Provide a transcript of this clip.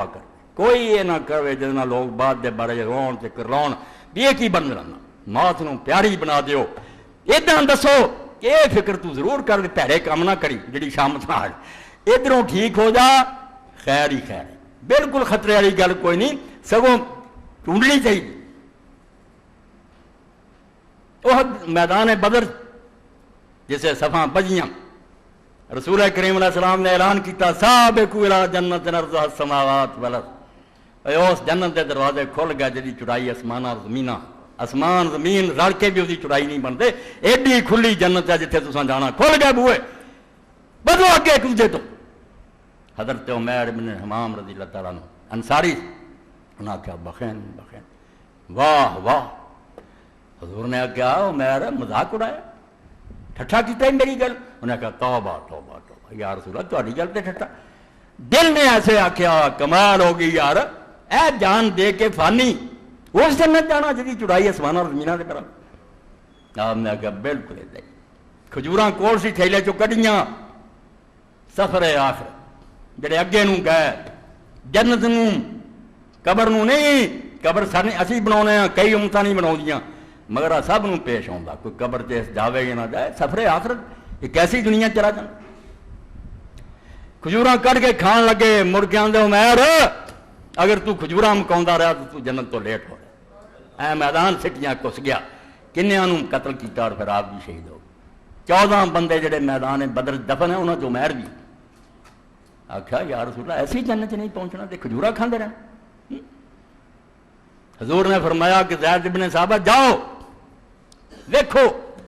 توبہ کر، کوئی یہ نہ کرے جس لوگ بعد دے بارے رون تے کرلاؤن بھی یہ کی بن رہنا، موت نو پیاری بنا دیو۔ ادھر دسو یہ فکر تو ضرور کر، پیڑے کام نہ کری جڑی شام تھا ادھروں ٹھیک ہو جا، خیر ہی خیر، بالکل خطرے والی گل کوئی نہیں، سگوں ڈھونڈنی چاہیے۔ وہ میدان بدر جسے صفاں بجیاں، رسول کریم علیہ السلام نے اعلان کیتا سابقوا الی جنت عرضھا السماوات والارض، اس جنت کے دروازے کھل گئے جی چڑائی آسمان اور زمین، آسمان زمین رل کے بھی اس کی چڑائی نہیں بنتے، ایڈی کھلی جنت ہے جتنے تساں جانا، کھل گئے بوئے، بدو اگے ایک دوجے تو۔ حضرت عمیر بن حمام رضی اللہ تعالیٰ عنہ انصاری، انہاں کیا بخین بخین، واہ واہ، حضور نے کیا عمیر مذاق اڑایا، ٹھٹھا کیتا ہے میری گل؟ انہیں کہا توبہ توبہ توبہ یا رسول اللہ تہاڈی گل تے ٹھٹھا؟ دل نے ایسے آخیا کمال ہو گئی یار، اے جان دے کے فانی اس جنت جانا جی چڑائی آسمان اور زمینہ دے برابر؟ آپ نے کہا بالکل ادھر ہی، کھجوراں کول سی تھیلے چو کڈیاں، سفر آخر جڑے اگے نو گئے جنت نو، قبر نو نہیں، قبر اسی بناؤنے ہیں، کئی امتاں نہیں بناؤندیاں، مگر سب نو پیش آؤندا، کوئی قبر تے جاوے یا نہ جائے، سفر آخرت ایک ایسی دنیا چلا جانا۔ کھجوراں کٹ کے کھان لگے، مڑ کے آندے عمیر اگر تو کھجوراں مکاوندا رہا تو جنت تو لیٹ ہو رہا، اے میدان سٹیاں کس گیا، کنیاں نو قتل کیتا اور پھر آپ بھی شہید ہو گئے۔ 14 بندے جڑے میدان بدر دفن ہیں انہاں چ عمیر بھی۔ آخیا یا رسول اللہ ایسی جنت نہیں پہنچنا تے کھجورا کھاندے رہنا؟ حضور نے فرمایا کہ زید بن ثابت جاؤ دیکھو